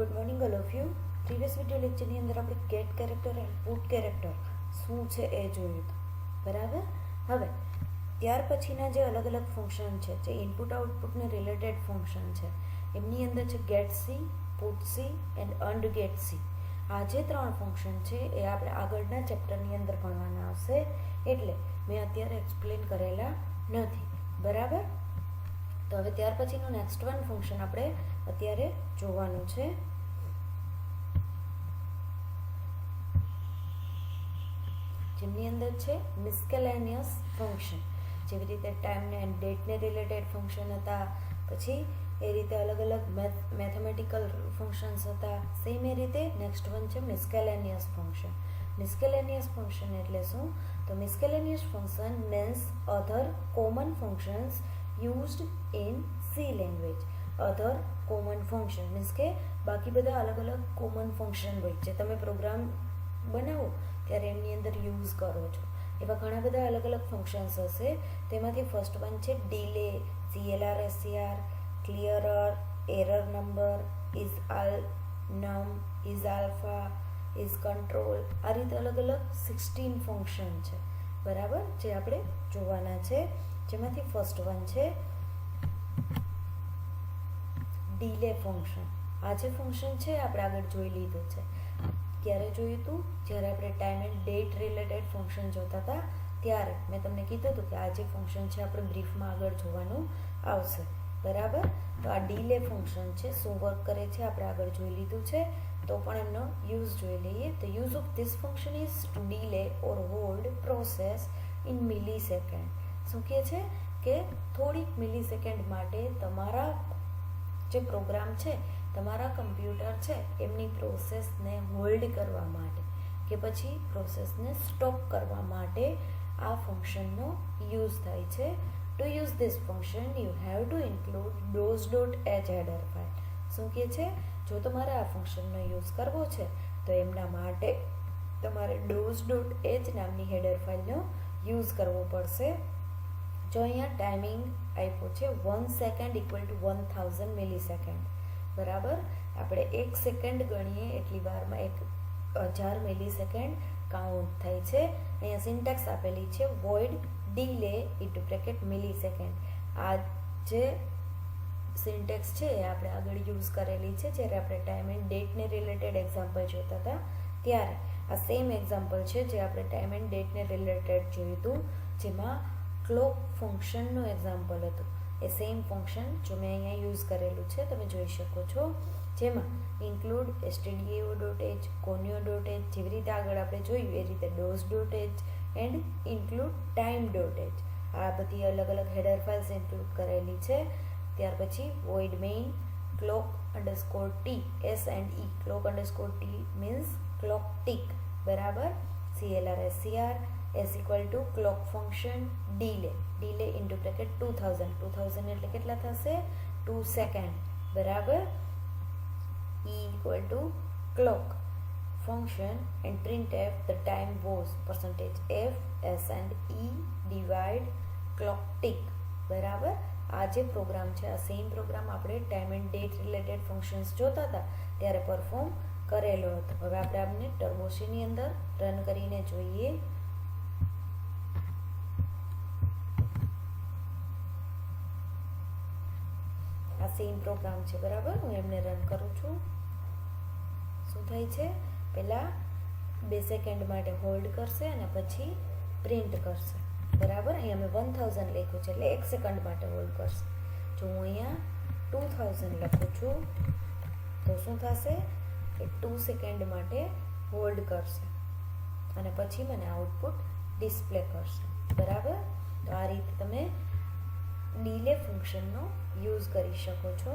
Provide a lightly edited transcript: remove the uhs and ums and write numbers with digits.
Good morning all of you. Previous video લેક્ચરની અંદર આપણે get character and put character શું છે એ જોયું હતું, બરાબર. હવે ત્યાર પછીના જે અલગ અલગ ફંક્શન છે, જે ઇનપુટ આઉટપુટને રિલેટેડ ફંક્શન છે, એમની અંદર છે get C, put C and unget C. આ જે ત્રણ ફંક્શન છે એ આપણે આગળના ચેપ્ટરની અંદર ભણવાના આવશે, એટલે મેં અત્યારે એક્સપ્લેન કરેલા નથી, બરાબર. તો હવે ત્યાર પછીનું નેક્સ્ટ વન ફંક્શન આપણે અત્યારે જોવાનું છે. જેમની અંદર છે મિસ્કેલેનિયસ ફંક્શન. જેવી રીતે ટાઈમને એન્ડ ડેટને રિલેટેડ ફંક્શન હતા, પછી એ રીતે અલગ અલગ મેથેમેટિકલ ફંક્શન્સ હતા. સેમ એ રીતે નેક્સ્ટ વન છે મિસ્કેલેનિયસ ફંક્શન. મિસ્કેલેનિયસ ફંક્શન એટલે શું? તો miscellaneous function means other common functions used in C language. Other common function means કે બાકી બધા અલગ અલગ કોમન ફંક્શન હોય છે, તમે પ્રોગ્રામ બનાવો ત્યારે એમની અંદર યુઝ કરો છો. એવા ઘણા બધા અલગ અલગ ફંક્શન્સ હશે. તેમાંથી ફર્સ્ટ વન છે delay, CLR, clearer, error number, isalnum, isalpha, iscntrl. આ રીતે અલગ અલગ 16 ફંક્શન છે, બરાબર, જે આપણે જોવાના છે. જેમાંથી ફર્સ્ટ વન છે ડીલે ફંક્શન. આ જે ફંક્શન છે આપણે આગળ જોઈ લીધું છે. ક્યારે જોયું હતું? જ્યારે આપણે time and date related function જોતા હતા ત્યારે મેં તમને કીધું હતું કે આ જે ફંક્શન છે આપણે બ્રીફમાં આગળ જોવાનું આવશે, બરાબર. તો આ ડીલે ફંક્શન છે, શું વર્ક કરે છે આપણે આગળ જોઈ લીધું છે, તો પણ એમનો યુઝ જોઈ લઈએ. તો use of this function is to delay or hold process in millisecond. શું કહે છે કે થોડીક મિલી સેકન્ડ માટે તમારા જે પ્રોગ્રામ છે, તમારા કમ્પ્યુટર છે, એમની પ્રોસેસને હોલ્ડ કરવા માટે કે પછી પ્રોસેસને સ્ટોપ કરવા માટે આ ફંક્શનનો યુઝ થાય છે. To use this function you have to include DOS.h header file. શું કહે છે? જો તમારે આ ફંક્શનનો યુઝ કરવો છે તો એમના માટે તમારે DOS.h નામની હેડર ફાઇલનો યુઝ કરવો પડશે. જો અહીંયા ટાઈમિંગ આપ્યો છે 1 second equal to 1000 milli second, બરાબર. આપણે 1 સેકન્ડ ગણીએ એટલી વારમાં 1000 મિલી સેકન્ડ કાઉન્ટ થાય છે. અહીંયા સિન્ટેક્સ આપેલી છે વોઇડ ડીલે ઇન્ટુ બ્રેકેટ મિલી સેકન્ડ. આ જે સિન્ટેક્સ છે એ આપણે આગળ યુઝ કરેલી છે જ્યારે આપણે ટાઈમ એન્ડ ડેટને રિલેટેડ એક્ઝામ્પલ જોતા હતા ત્યારે. આ સેમ એક્ઝામ્પલ છે જે આપણે ટાઈમ એન્ડ ડેટને રિલેટેડ જોયું હતું, જેમાં ક્લોક ફંક્શનનું એક્ઝામ્પલ હતું. એ સેમ ફંક્શન જો મેં અહીંયા યુઝ કરેલું છે, તમે જોઈ શકો છો. જેમાં ઇન્ક્લુડ stdio.h, conio.h, જેવી રીતે આગળ આપણે જોયું એ રીતે DOS.h એન્ડ ઇન્ક્લુડ time.h. આ બધી અલગ અલગ હેડર ફાઇલ્સ ઇન્ક્લુડ કરેલી છે. ત્યાર પછી void main clock_t, s and e, clock_t means clock tick, બરાબર. CLR s equal to clock function delay into bracket 2000 એટલે કેટલા થશે? 2 સેકન્ડ, બરાબર. e equal to clock function and printf the time was %f s and e divide clock tick, બરાબર. આ જે programme છે, આ સેમ પ્રોગ્રામ આપણે time and date related functions જોતા હતા ત્યારે પરફોર્મ કરેલો હતો. હવે આપણે આમને ટર્બોસીની અંદર રન કરીને જોઈએ. આ સેમ પ્રોગ્રામ છે, બરાબર. હું એમને રન કરું છું. શું થાય છે? પહેલાં 2 સેકન્ડ માટે હોલ્ડ કરશે અને પછી પ્રિન્ટ કરશે, બરાબર. અહીંયા મેં 1000 લખ્યું છે એટલે 1 સેકન્ડ માટે હોલ્ડ કરશે. જો હું અહીંયા 2000 લખું છું તો શું થશે કે 2 સેકન્ડ માટે હોલ્ડ કરશે અને પછી મને આઉટપુટ ડિસ્પ્લે કરશે, બરાબર. તો આ રીતે તમે ડીલે ફંક્શનનો યુઝ કરી શકો છો.